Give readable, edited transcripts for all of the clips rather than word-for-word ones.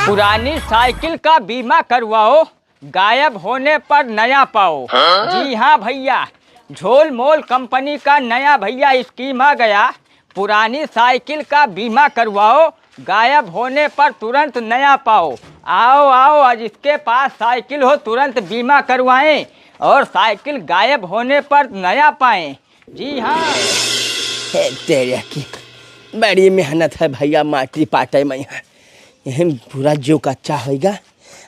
पुरानी साइकिल का बीमा करवाओ, गायब होने पर नया पाओ। जी हाँ भैया, झोल मोल कंपनी का नया भैया स्कीम आ गया। पुरानी साइकिल का बीमा करवाओ, गायब होने पर तुरंत नया पाओ। आओ आओ, आज इसके पास साइकिल हो तुरंत बीमा करवाएं और साइकिल गायब होने पर नया पाएं। जी हाँ। तेरे की बड़ी मेहनत है भैया, माटी पाटे में यही पूरा जो कच्चा होगा।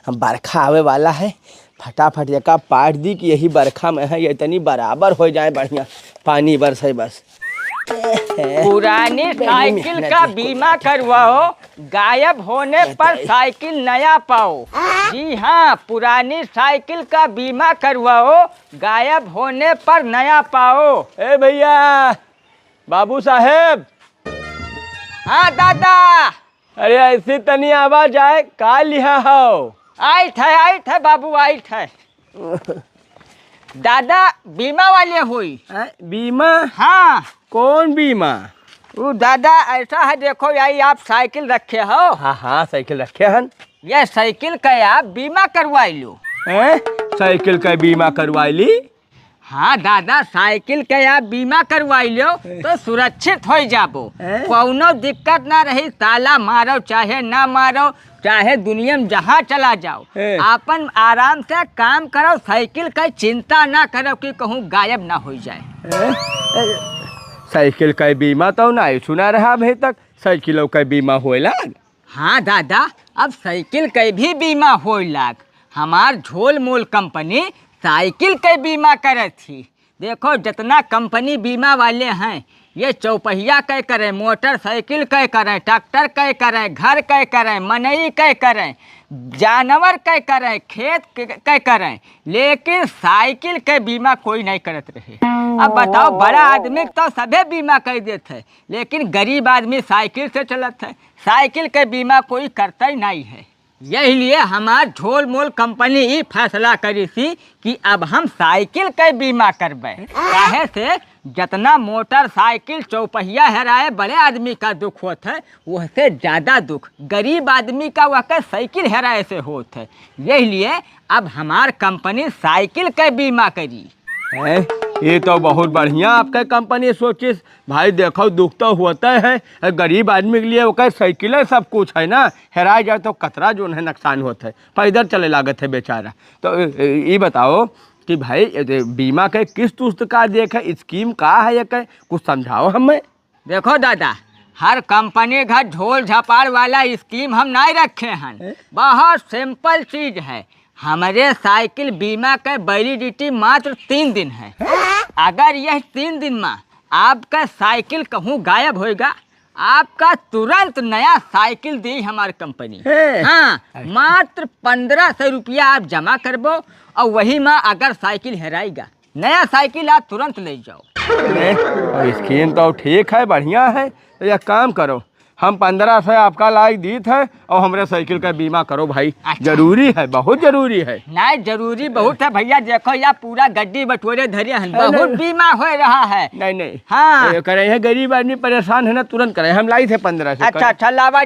हम बरखा आवे वाला है, फटाफट एका पाट दी कि यही बरखा में है ये इतनी बराबर हो जाए, बढ़िया पानी बरसे बस। पुरानी साइकिल का बीमा करवाओ, गायब होने पर साइकिल नया पाओ। जी हाँ, पुरानी साइकिल का बीमा करवाओ, गायब होने पर नया पाओ। ए भैया, बाबू साहेब। हाँ दादा। अरे ऐसी तनी आवाज आए, का लिहा हो? आई थे बाबू, आई थे। दादा बीमा वाले हुई। बीमा? हाँ। कौन बीमा? वो दादा ऐसा है, देखो यही आप साइकिल रखे हो। हाँ हाँ, साइकिल रखे हन। ये साइकिल का आप बीमा करवाई लो। साइकिल का बीमा करवाई ली? हाँ दादा, साइकिल के आप बीमा करवाई लो तो सुरक्षित हो जाबो। कोनो दिक्कत ना रही, ताला मारो चाहे ना मारो, चाहे दुनिया में जहाँ चला जाओ, अपन आराम से काम करो। साइकिल का चिंता ना करो कि कहूँ गायब ना हो जाए। साइकिल का बीमा तो ना सुना रहा अभी तक, साइकिलों का बीमा होएला? हाँ दादा, अब साइकिल का भी बीमा होएला। हमार झोल मोल कंपनी साइकिल के बीमा करे थी। देखो जितना कंपनी बीमा वाले हैं, ये चौपहिया के करें, मोटरसाइकिल के करें, ट्रैक्टर के करें, घर के करें, मनई के करें, जानवर के करें, खेत के करें, लेकिन साइकिल के बीमा कोई नहीं करत रहे। अब बताओ, बड़ा आदमी तो सभी बीमा कर देते हैं, लेकिन गरीब आदमी साइकिल से चलत है। साइकिल के बीमा कोई करता ही नहीं है। यही लिए हमार झोल मोल कंपनी ये फैसला करी थी कि अब हम साइकिल के बीमा करबे। काहे से जितना मोटरसाइकिल चौपहिया हेराए बड़े आदमी का दुख होता है, उससे ज़्यादा दुख गरीब आदमी का वह साइकिल हेराए से होता है। यही लिए अब हमार कंपनी साइकिल के बीमा करी। ये तो बहुत बढ़िया आपका कंपनी सोची भाई। देखो दुख तो होता है, गरीब आदमी के लिए वो साइकिल है, सब कुछ है ना। हेरा जाए तो कतरा जो है नुकसान होता है, पैदल चले लागत है बेचारा। तो ये बताओ कि भाई बीमा के किस्त उस्त का देखे स्कीम का है, ये कुछ समझाओ हमें। देखो दादा, हर कंपनी का झोल झपाड़ वाला स्कीम हम नहीं रखे हैं। बहुत सिंपल चीज है। हमारे साइकिल बीमा का वैलिडिटी मात्र 3 दिन है। अगर यह 3 दिन में आपका साइकिल कहूँ गायब होएगा, आपका तुरंत नया साइकिल दी हमारी कंपनी। हाँ, मात्र 1500 रुपया आप जमा करबो और वही में अगर साइकिल हेराएगा, नया साइकिल आप तुरंत ले जाओ। स्कीम तो ठीक है, बढ़िया है। तो यह काम करो, हम 1500 आपका लायक दी थे और हमारे साइकिल का बीमा करो भाई। अच्छा। जरूरी है, बहुत जरूरी है। नहीं, जरूरी बहुत है भैया। देखो या पूरा गड्डी बटोरे धरे हैं, बहुत बीमा हो रहा है। नहीं हाँ करे है, गरीब आदमी परेशान है ना, तुरंत करे। हम लाई थे 1500। अच्छा लावा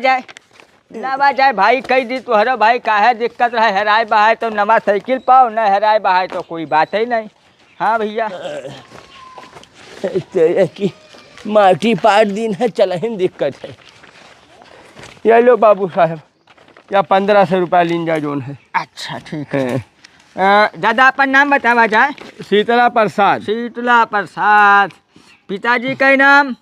जाए भाई। कई दी तुहरो भाई काहे दिक्कत रहे, हेराए बहाए तो नवा साइकिल पाओ, न हेराए बहाए तो कोई बात ही नहीं। हाँ भैया, की माटी पाट दिन है, चलहिन दिक्कत है। ये लो बाबू साहब, या 1500 रुपया लीन जा जोन है। अच्छा ठीक है। दादा अपन नाम बतावा जाए। शीतला प्रसाद। शीतला प्रसाद। पिताजी का नाम?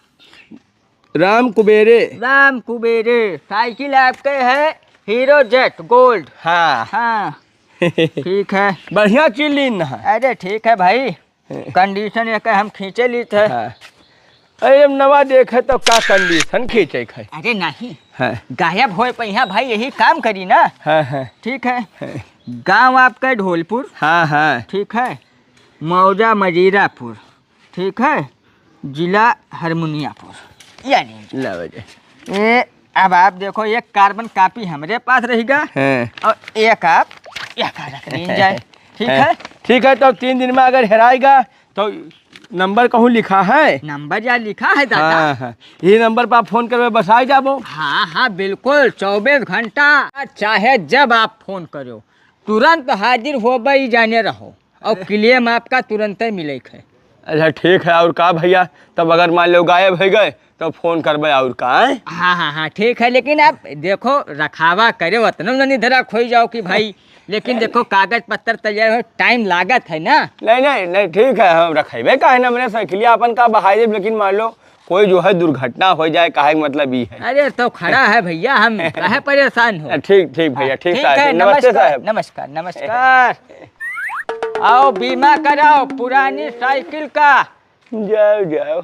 राम कुबेरे। राम कुबेरे। साइकिल आपके है हीरो जेट गोल्ड। हाँ हाँ ठीक है, बढ़िया चीज लीन है। अरे ठीक है भाई, कंडीशन एक हम खींचे ली थे। हाँ। अरे नवा देखे तो का कंडीशन खींचे है। अरे नहीं, हाँ। गायब हो पहिया भाई, यही काम करी ना। हाँ। ठीक है। गांव आपका ढोलपुर। हाँ। ठीक है। मौजा मजीरापुर। ठीक है। जिला हरमुनियापुर। यानी ये अब आप देखो, एक कार्बन कापी हमारे पास रहेगा और एक आप रख जाए। ठीक है। ठीक है, तो 3 दिन में अगर हेराएगा तो नंबर कहूँ लिखा है? नंबर या लिखा है दादा? हाँ हाँ, यही नंबर पर आप फोन करके बस आ जाबो। हाँ हाँ बिल्कुल, 24 घंटा चाहे जब आप फोन करो तुरंत हाजिर हो गई जाने रहो, और क्लेम आपका तुरंत ही मिले है। अच्छा ठीक है, और का भैया, तब अगर मान लो गायब हो गए तो फोन करबे, और का है? हाँ हाँ हाँ ठीक है, लेकिन आप देखो रखावा करे उतना नहीं धरा खोई जाओ कि भाई, लेकिन देखो कागज पत्तर तैयार हो, टाइम लागत है ना। नहीं नहीं नहीं ठीक है, हम रखेबे का है ना, मैंने साइकिलिया अपन का बहाई देब, लेकिन मान लो कोई जो है दुर्घटना हो जाए, काहे मतलब ये है। अरे तो खड़ा है भैया, हम काहे परेशान हो। ठीक ठीक भैया, ठीक ठीक है, साहब, नमस्ते साहब। नमस्कार नमस्कार। आओ बीमा कराओ पुरानी साइकिल का। जाओ जाओ,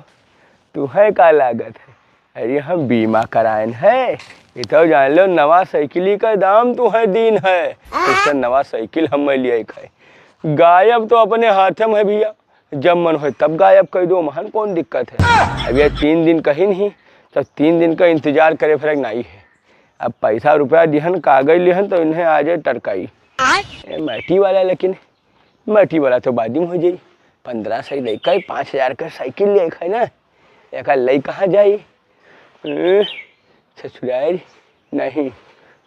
तुम्हें का लागत है? अरे हम बीमा करायन है, ये तो जान लो नवा साइकिल का दाम तो है दिन है, इससे नवा साइकिल हम लिए है। गायब तो अपने हाथ में है भैया, जब मन हो तब गायब कर दो, महान कौन दिक्कत है। अब ये 3 दिन कहीं नहीं, तो 3 दिन का इंतजार करे फिर नहीं है। अब पैसा रुपया दिहन, कागज लिहन, तो इन्हें आ जाए टरकाई माटी वाला, लेकिन माटी वाला तो बाद में हो जाई। 1500 लैका 5000 का साइकिल ले है ना, एक लई कहाँ जाई? ससुराल नहीं,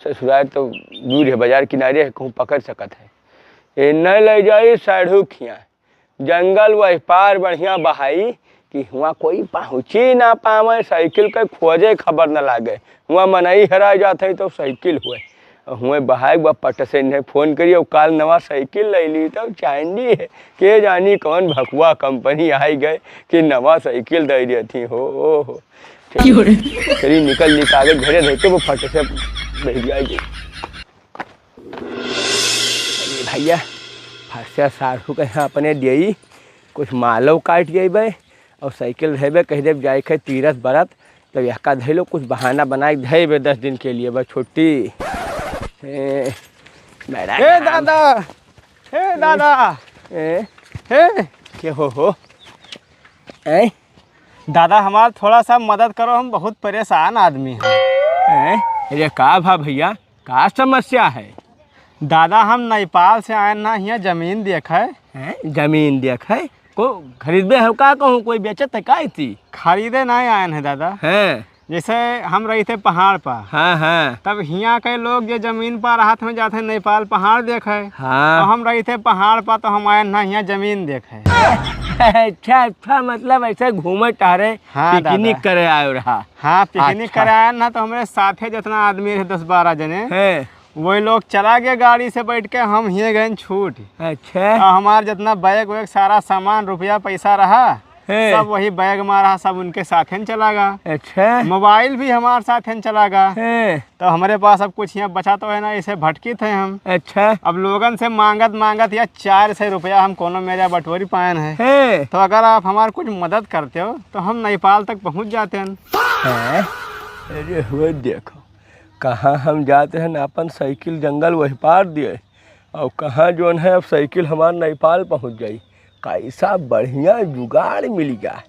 ससुराल तो दूर है, बाजार किनारे है, कहूँ पकड़ सकत है। ये न ले जाई साढ़ू खिया, जंगल वही पार बढ़िया बहाई कि हुआ कोई पहुँची ना पावे, साइकिल के खोजे खबर न लागे, हुआ मनई हरा जाते तो साइकिल हुए, हुए बहाए पट से इन्हें फोन करिए, काल नवा साइकिल ले ली, तो चांदी है के जानी कौन भकुआ कंपनी आई गए कि नवा साइकिल दे रही थी। हो चलिए निकल ली, कागज घरे रहते वो फट से भेज जाएगी। भैया फर्स्ट साढ़ू के यहाँ अपने दिए कुछ मालो काट जेबे, और साइकिल धेबे कह देव जाए खे तीरथ बरत, तो यह का धैलो कुछ बहाना बनाए धेबे 10 दिन के लिए बस छुट्टी। हे दादा, हे दादा, हे क्या हो? दादा हमारा थोड़ा सा मदद करो, हम बहुत परेशान आदमी हैं। अरे का भा भैया, का समस्या है? दादा हम नेपाल से आए ना, यहाँ जमीन देखे। जमीन देखे को खरीदबे है का, कहूँ कोई बेचत है का? थी खरीदे नहीं आए हैं दादा। हैं जैसे हम रही थे पहाड़ पर, हाँ हाँ, तब यहाँ के लोग जो जमीन पर हाथ में जाते नेपाल पहाड़ देखे, हाँ तो हम रही थे पहाड़ पर, तो हम आए ना यहाँ जमीन देखे। अच्छा अच्छा, मतलब ऐसे घूमे टहरे, हाँ पिकनिक करे आयो रहा। हाँ पिकनिक अच्छा। करे आए ना, तो हमारे साथे जितना आदमी थे 10-12 जने, हैं वही लोग चला गए गाड़ी से बैठ के, हम ही गए छूट। अच्छा, हमारा जितना बैग वैग सारा सामान रुपया पैसा रहा, है। सब वही बैग में रहा, सब उनके साथ ही चला गया। अच्छा, मोबाइल भी हमारे साथ ही चला गया। है। तो हमारे पास अब कुछ यहाँ बचा तो है ना, इसे भटकी थे हम। अच्छा, अब लोगन से मांगत या 400 रुपया हम कोनो मेरा बटोरी पाए हैं। है। तो अगर आप हमारी कुछ मदद करते हो तो हम नेपाल तक पहुँच जाते हैं। अरे वो देखो, कहाँ हम जाते हैं अपन साइकिल जंगल वही पार दिए, और कहाँ जो है अब साइकिल हमारा नेपाल पहुँच गई। कैसा बढ़िया जुगाड़ मिल गया,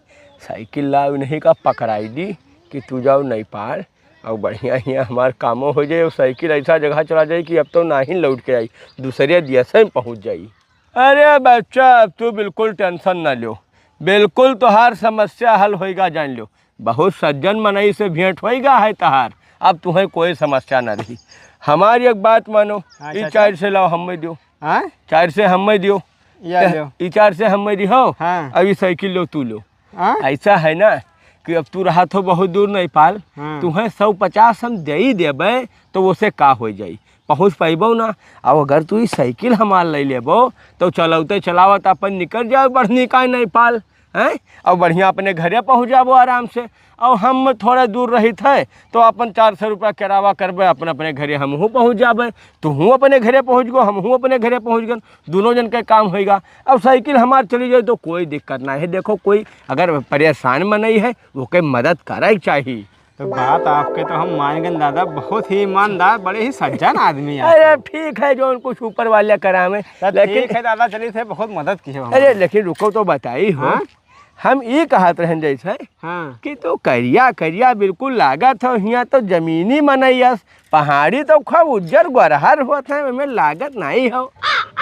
साइकिल ला नहीं का पकड़ाई दी कि तू जाओ नेपाल, और बढ़िया ही हमारे कामों हो जाए, और साइकिल ऐसा जगह चला जाए कि अब तो ना ही लौट के आई, दूसरे देश में पहुँच जाई। अरे बच्चा, अब तू बिल्कुल टेंशन ना लो, बिल्कुल तोहार समस्या हल होएगा, जान लो। बहुत सज्जन मनई से भेंट होएगा है तहार, अब तुम्हें कोई समस्या ना रही। हमारी एक बात मानो, अच्छा, 4 से लाओ हमें दियो, हाँ 4 से हमें दियो, या लो। 4 से हमें दिहो। हाँ। अभी साइकिल लो, तू लो। हाँ? ऐसा है ना कि अब तू रहा तो बहुत दूर नेपाल, हाँ। तुम्हें 150 हम दे ही देबे, तो उसे का हो जाई, पहुँच पैबो ना। अब अगर तू साइकिल हमार ले लेबो, तो चलौते चलावत अपन निकल जाओ बढ़नी का नेपाल हैं, और बढ़िया अपने घरे पहुँच जाबो आराम से। और हम थोड़ा दूर रही थे तो अपन 400 रुपया किरावा करबे, अपन अपने घरे हमहूँ पहुँच जाबे, तू हूँ अपने घरे पहुँच गो, हम हूँ अपने घरे पहुँच गए, दोनों जन के काम होएगा। अब साइकिल हमार चली जाए तो कोई दिक्कत ना है। देखो कोई अगर परेशान में नहीं है, वो के मदद करे चाहिए। तो बात आपके तो हम मान गए दादा, बहुत ही ईमानदार, बड़े ही सज्जन आदमी है। अरे ठीक है, जो कुछ ऊपर वाले करावे, लेकिन ठीक है दादा, चलिए थे बहुत मदद की है। अरे लेकिन रुको तो बताई हो। हाँ? हम ये कहत रहन जैसे हाँ कि तो करिया करिया बिल्कुल लागत हो, यहाँ तो जमीनी मनैयस, पहाड़ी तो खूब उज्जर गरहर होत है, में लागत नहीं हो।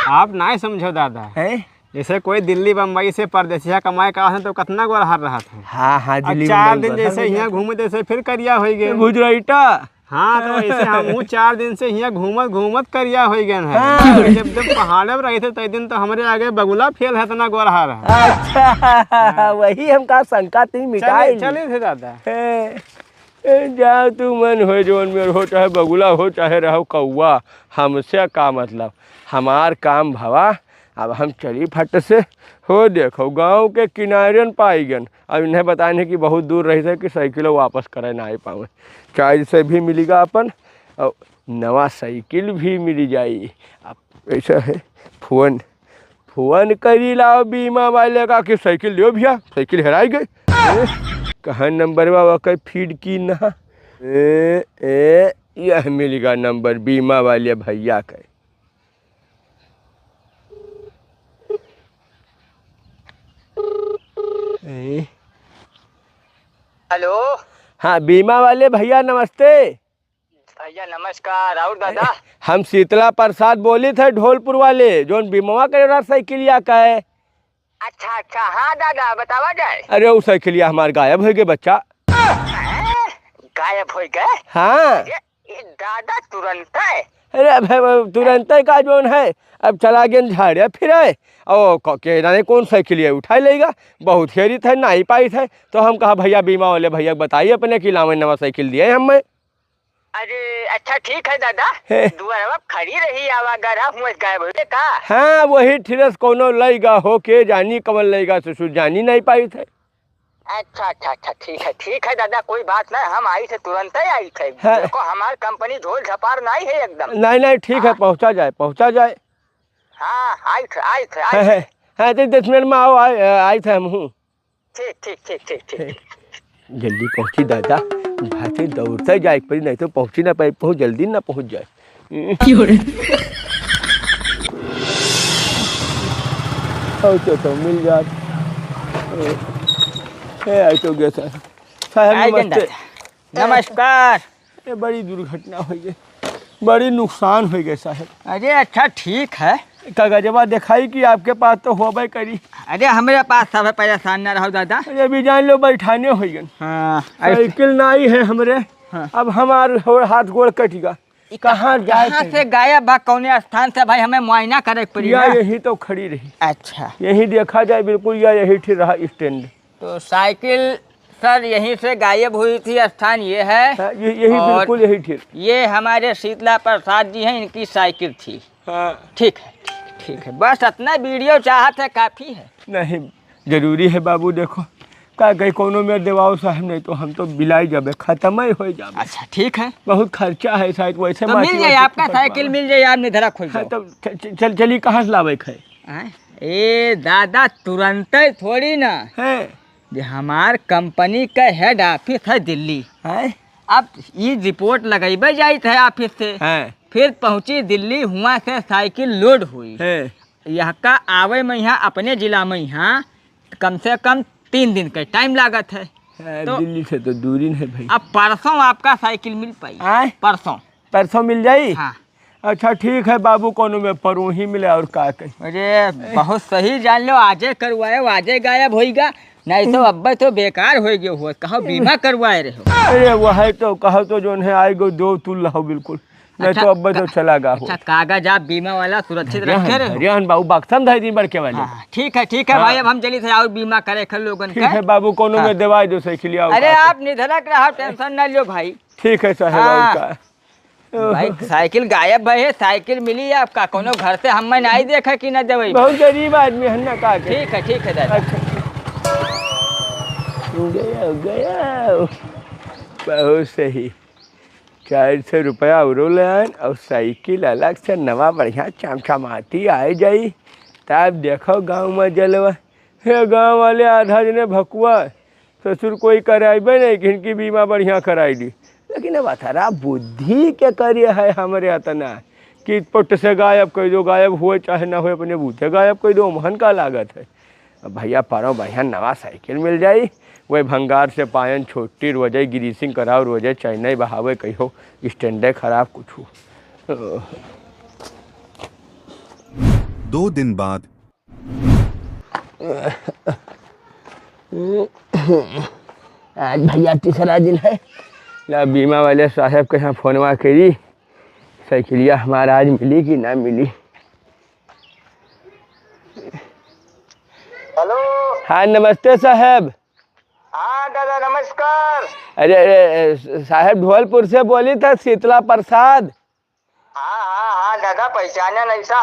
आप नहीं समझो दादा, है जैसे कोई दिल्ली बम्बई से परदेसिया कमाए का है तो कितना गोर हार रहा था। हाँ हाँ अब दिल्ली 4 मुंबई दिन बदल जैसे गया। यहाँ घूमे जैसे फिर करिया हो गए। गुजराइटा। हाँ तो ऐसे हम 4 दिन से यहाँ घूमत घूमत करिया हो गए हैं। हाँ। जब पहाड़े पर रहे थे तय दिन तो हमारे आगे बगुला फेल है इतना गोर हार है। अच्छा वही हमका शंका थी मिटाई चले थे दादा। जा तू मन हो जोन में हो चाहे बगुला हो चाहे रहो कौआ, हमसे का मतलब, हमार काम भवा। अब हम चली फट से हो देखो गांव के किनारे पाई गन। अब इन्हें बताने की बहुत दूर रही थे कि साइकिलों वापस करे ना आ पावे, चार्ज से भी मिलेगा अपन और नवा साइकिल भी मिल जाई। अब ऐसा है फोन फोन करी लाओ बीमा वाले का कि साइकिल लो भैया साइकिल हेराई गई। कहाँ नंबर बाबा का फीड की ना यह मिलेगा नंबर बीमा वाले भैया का। हेलो हाँ बीमा वाले भैया नमस्ते। भैया नमस्कार। और दादा हम शीतला प्रसाद बोले थे ढोलपुर वाले जोन बीमा करे रहा साइकिलिया का है। अच्छा अच्छा हाँ दादा बतावा जाए। अरे वो साइकिलिया हमारे गायब हो गए बच्चा। गायब हो गए। हाँ ये दादा तुरंत है। अरे भाई तुरंत का जोन है अब चला गया झाड़िया फिर आए और कहना कौन साइकिलिया उठा लेगा, बहुत हेरी थे ना ही पाई थे। तो हम कहा भैया बीमा वाले भैया बताइए अपने कि लावे नवा साइकिल दिए हमें। अरे अच्छा ठीक है दादा। दुआरवा खड़ी रही आवागर हुआ गायब हो का। हाँ वही ठिरस कोनो लेगा हो के जानी कमल लेगा ससुर जानी नहीं पाई थे। अच्छा अच्छा अच्छा ठीक है दादा कोई बात नहीं। हम आई थे तुरंत ही आई थे। हाँ। देखो हमारी कंपनी झोल झपार नहीं है एकदम। नहीं ठीक है पहुँचा जाए। हाँ आई थे हाँ तो 10 मिनट में आओ आई थे हम हूँ। ठीक। जल्दी पहुँची दादा, भाते दौड़ते जाए पर नहीं तो पहुँची ना पाई, बहुत जल्दी ना पहुँच जाए। तो मिल जाए। तो गया साहब नमस्ते। नमस्कार। ये बड़ी दुर्घटना हो गई, बड़ी नुकसान हो गए साहब। अरे अच्छा ठीक है। कागजवा दिखाई कि आपके पास तो होबे करी। अरे हमारे पास सब है परेशान न रहो दादा। अरे अभी जान लो बैठाने हो गए। हाँ साइकिल नहीं है हमरे। हाँ। अब हमार हाथ गोड़ कटेगा कहाँ जाए से गायब बा कौने स्थान से भाई हमें मुआयना करे पड़ी या यही तो खड़ी रही। अच्छा यही देखा जाए बिल्कुल या यही ठीक रहा स्टैंड। तो साइकिल सर यहीं से गायब हुई थी, स्थान ये है। हाँ, यही बिल्कुल यही ठीक। ये हमारे शीतला प्रसाद जी हैं, इनकी साइकिल थी। हाँ ठीक है बस इतना वीडियो चाहत है काफ़ी है। नहीं जरूरी है बाबू देखो का कहीं कोनो में देवाओ साहब नहीं तो हम तो बिलाई जाबे खत्म ही हो जाबे। अच्छा ठीक है बहुत खर्चा है शायद वैसे तो मिल जाए आपका साइकिल मिल जाए आप निधरा खोल हाँ, तब चली कहाँ से लावे खाए। ए दादा तुरंत थोड़ी ना है जे हमार कंपनी का हेड ऑफिस है दिल्ली है। अब ये रिपोर्ट लगेबे जाई थे ऑफिस से है फिर पहुंची दिल्ली हुआ से साइकिल लोड हुई है। यहाँ का आवे में यहाँ अपने जिला में यहाँ कम से कम 3 दिन का टाइम लागत है। तो दिल्ली से तो दूरी है भाई। अब परसों आपका साइकिल मिल पाई। परसों मिल जाई। हाँ अच्छा ठीक है बाबू कोनो में परों ही मिले और का कही। अरे बहुत सही जान लो आजे करवाए आजे गायब होएगा नहीं तो अब तो बेकार हो गए हो कहो बीमा करवाए रहे हो। अरे वो है तो कहो तो जो है आई गो दो तुल रहो बिल्कुल नहीं अच्छा, तो अब तो चला गा हो। अच्छा कागज आप बीमा वाला सुरक्षित रखे रहे हरियाण बाबू बक्सम धाई दिन बड़के वाले। ठीक है भाई अब हम चली थे और बीमा करे खर लोगन ठीक है बाबू कोनो में दवाई दो साइकिल आओ। अरे आप निधरक रहो टेंशन न लो भाई। ठीक है साहब भाई साइकिल गायब है साइकिल मिली आपका कोनो घर से हम नहीं देखा कि न देवे बहुत गरीब आदमी है ना का। ठीक है दादा। गया बहुत सही 400 रुपया और ले आए और साइकिल अलग से नवा बढ़िया चमचमाती आए जाई तब देखो गांव में जलवा हे गांव वाले आधा जने भकुआ ससुर कोई कराइबे नहीं कि इनकी बीमा बढ़िया कराई दी। लेकिन अब अथरा बुद्धि के कार्य है हमारे अतना कि पुट से गायब कर दो गायब हुए चाहे ना हुए अपने बूथे गायब कर दो महन का लागत है। अब भैया पारो बढ़िया नवा साइकिल मिल जाई वही भंगार से पायन छोटी रोजाई ग्रीसिंग कराओ रोजाई चैनई बहावे कहो स्टैंडे खराब कुछ हो। 2 दिन बाद आज भैया तीसरा दिन है। ला बीमा वाले साहब के यहाँ फोनवा करी, साइकिलिया हमारा आज मिली कि ना मिली। हेलो। हाँ नमस्ते साहब। हाँ दादा नमस्कार। अरे साहब धौलपुर से बोली था, शीतला प्रसाद। हाँ हाँ हाँ दादा पहचाना ऐसा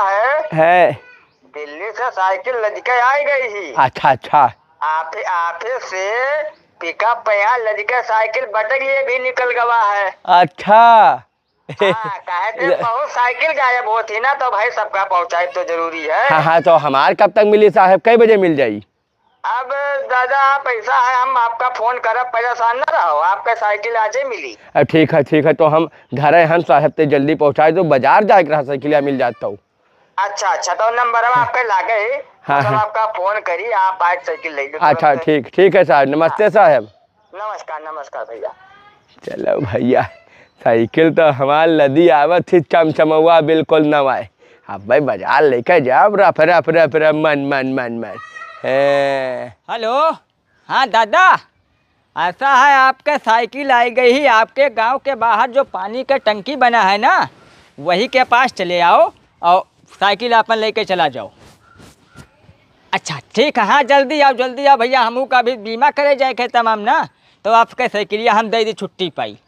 है। दिल्ली से साइकिल लदके आई गई ही। अच्छा अच्छा। आपे से पिकअप पे यहाँ लदके साइकिल बटक ये भी निकल गवा है। अच्छा। हाँ, कहे थे बहुत साइकिल गायब होती ना, तो भाई सबका पहुँचाई तो जरूरी है। हाँ हाँ, तो हमार कब तक मिली साहब, कई बजे मिल जाई? अब दादा पैसा है, हम आपका फोन करब, परेशान न रहो, आपका साइकिल आज ही मिली। ठीक है, तो हम घर हम साहब ते जल्दी पहुँचाए, तो बाजार जाए रहा साइकिलिया मिल जाता हूँ। अच्छा, तो नंबर आपके लागे। हाँ, तो हाँ। आपका फोन करी, आप आज साइकिल ले लो। अच्छा ठीक है साहब, नमस्ते साहब। नमस्कार भैया। चलो भैया, साइकिल तो हमार लदी आवत थी चमचमवा बिल्कुल नवाए। अब भाई बाजार लेकर जाओ, रफ मन। हेलो। हाँ दादा, ऐसा है आपके साइकिल आई गई ही, आपके गांव के बाहर जो पानी का टंकी बना है ना, वही के पास चले आओ और साइकिल अपन लेके चला जाओ। अच्छा ठीक है, हाँ जल्दी आओ भैया, हमू का भी बीमा करे जाए के तमाम ना, तो आपके साइकिलिया हम दे दी छुट्टी पाई।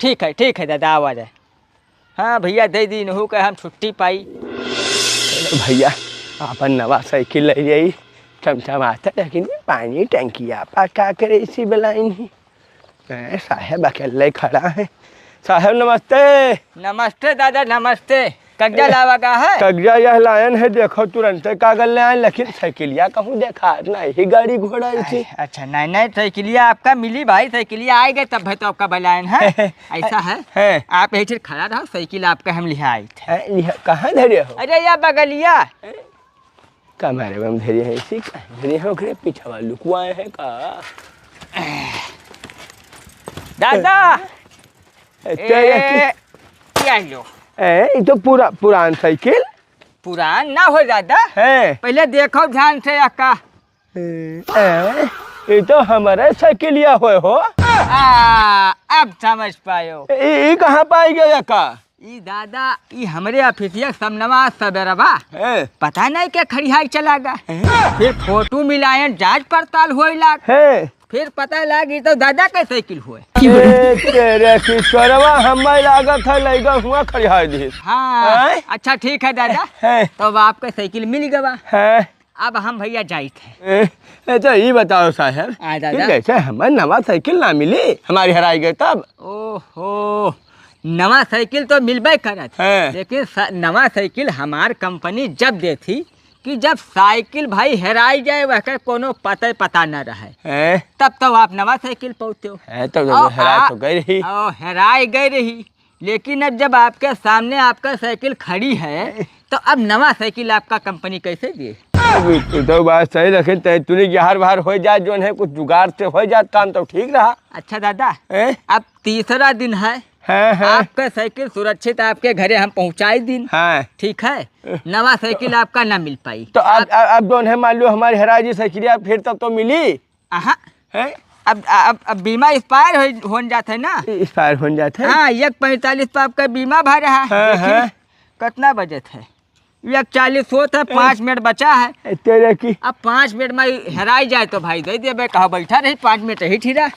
ठीक है दादा, आवाज़ है। हाँ भैया दे दी नहू के हम छुट्टी पाई। भैया अपन नवा साइकिल ले जाई, चमचमाता, लेकिन पानी टंकी आपा क्या करे इसी बलाइन ही। साहब अकेले खड़ा है। साहब नमस्ते दादा, नमस्ते। कगजा लावा का है? कगजा यह लायन है, देखो तुरंत कागज ले आए, लेकिन साइकिलिया कहूँ देखा नहीं, गाड़ी घोड़ा इसी। अच्छा नहीं, साइकिलिया आपका मिली भाई, साइकिलिया आए गए तब है तो आपका बलायन है। ऐसा है। आप यही खड़ा रहो, साइकिल आपका हम लिहा आई थे। कहाँ धरे हो? अरे या बगलिया कमरे में धरे है, इसी धरे हो, पीछा लुकवाए है का दादा। क्या लो ये तो पुरान साइकिल। पुरान ना हो दादा है, पहले देखो ध्यान से अक्का। ये तो हमारा साइकिलिया हो। अब समझ पायो। ये कहाँ पाई गया का? ई दादा ई हमरे ऑफिसिया समनवा सबेरवा है, पता नहीं क्या खड़ियाई चला गा। फिर फोटो मिलायन, जांच पड़ताल होए लाग, है। फिर पता लगी तो दादा का साइकिल हुए। तेरे किशोरवा हमारे लागत है, लैगा हुआ खड़िया दी। हाँ अच्छा ठीक है दादा, है। तो अब आपका साइकिल मिल गवा। है। अब हम भैया जाई थे। अच्छा ये बताओ साहब, दादा कैसे हमारे नवा साइकिल ना मिली, हमारी हराई गई तब? ओहो, नवा साइकिल तो मिलबे करत है, लेकिन नवा साइकिल हमार कंपनी जब दे थी कि जब साइकिल भाई हेराई जाए वह कोनो पता न रहे, तब तो आप नवा साइकिल पहुँचते हो। तो हेराई तो गई रही। हेराई गई रही, लेकिन अब जब आपके सामने आपका साइकिल खड़ी है, तो अब नवा साइकिल आपका कंपनी कैसे दिए? तो बात सही, लेकिन तूने हर बार हो जाए जो है, कुछ जुगाड़ से हो जाए काम तो ठीक रहा। अच्छा दादा, अब तीसरा दिन है। आपका साइकिल सुरक्षित आपके घरे हम पहुँचाई दिन। ठीक है, नवा साइकिल आपका ना मिल पाई। तो अब जो है मान लो हमारी हराई जी साइकिल फिर तब तो मिली। अब बीमा एक्सपायर हो जाता है ना, एक्सपायर हो जाता है। हाँ 1:45 पर आपका बीमा भर रहा है। कितना बजट है? 1:40 होता है, 5 मिनट बचा है तेरे की। अब 5 मिनट में हेराई जाए तो भाई दे दे, कहा बैठा रही 5 मिनट ही ठीरा।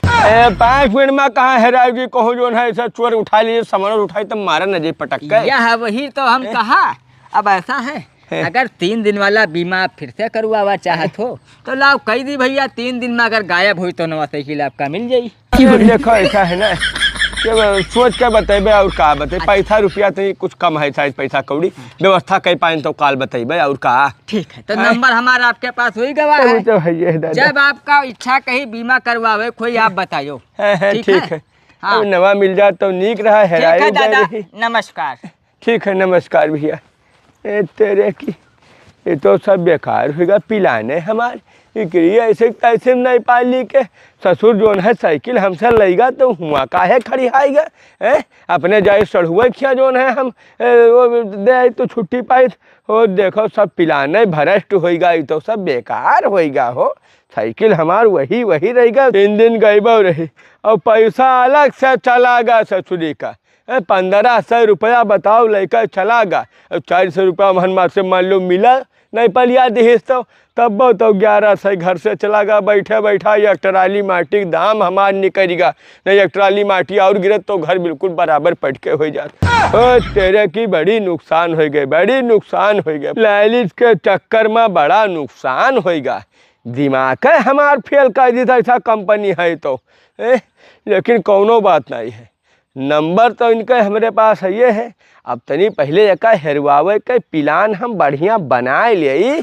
5 मिनट में कहाँ हेराएगी, कहो जो है ऐसा चोर उठा लीजिए, सामान उठाई तब मारा न जी पटक के। यह वही तो हम कहा। अब ऐसा है, अगर 3 दिन वाला बीमा आप फिर से करवावा चाहत हो तो लाओ कही दी भैया, 3 दिन में अगर गायब हुई तो नवा साइकिल आपका मिल जाई। देखो ऐसा है ना, सोच के बतेबे और का बते। पैसा रुपया तो कुछ कम है, शायद पैसा कौड़ी व्यवस्था कर पाए तो काल बतेबे और का। ठीक है, तो नंबर हमारा आपके पास वही गवा है। तो है जब आपका इच्छा कहीं बीमा करवावे कोई आप बताइयो। ठीक है। हाँ। नवा मिल जाए तो नीक रहा है। दादा नमस्कार। ठीक है, नमस्कार भैया। तेरे की ये तो सब बेकार होगा, पिलाने हमारे इकरी ऐसे तैसे में नहीं पाली के ससुर जोन है साइकिल हमसे लेगा तो हुआ काहे खड़ी आएगा है अपने जाए सड़ुआ खिया जोन है हम वो दे तो छुट्टी पाई हो देखो सब पिलाने भ्रष्ट होएगा ये तो सब बेकार होएगा हो साइकिल हमार वही रहेगा 3 दिन गईबो रही और पैसा अलग से चलागा ससुरी का 1500 रुपया बताओ लेकर चलागा 400 रुपया हमारे से मान लो मिला नहीं पलिया दहेज तो तब तो 1100 घर से चलागा बैठे बैठा एक ट्राली माटी के दाम हमार निकलेगा नहीं एक ट्राली माटी और गिरत तो घर बिल्कुल बराबर पटके हो जाता ओ तेरे की बड़ी नुकसान हो गई लालिश के चक्कर में बड़ा नुकसान होएगा दिमाग है हमार फेल कर दी था ऐसा कंपनी है तो लेकिन कौनो बात नहीं है नंबर तो इनका हमारे पास है ये है अब तनी पहले एक हेरवावे के प्लान हम बढ़िया बनाए लिए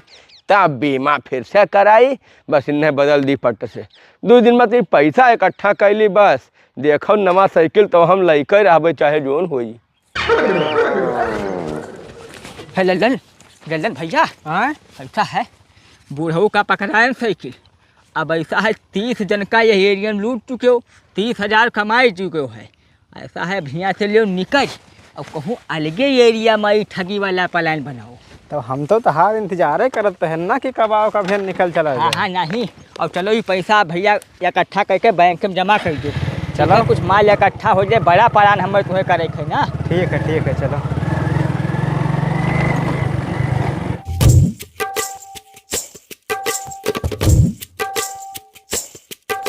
तब बीमा फिर से कराई बस इन्हें बदल दी पट से 2 दिन में तो पैसा इकट्ठा कैली बस देखो नवा साइकिल तो हम लेकर आवे चाहे जोन होई है लल्लन भैया हाँ ऐसा है बूढ़ऊ का पकड़ाए साइकिल अब ऐसा है 30 जन का ये एरिया लूट चुके हो 30,000 कमाई चुके हो है ऐसा है भैया से लियो निकल अब कहूँ अलगे एरिया में ठगी वाला प्लान बनाओ तो हम तो तहार इंतजार करते हैं ना कि कब आओ कभी निकल चला हाँ हाँ नहीं और चलो ये पैसा भैया इकट्ठा करके बैंक में जमा कर दो चलो कुछ माल इकट्ठा हो जाए बड़ा प्लान हमें तुम्हें करे ना ठीक है चलो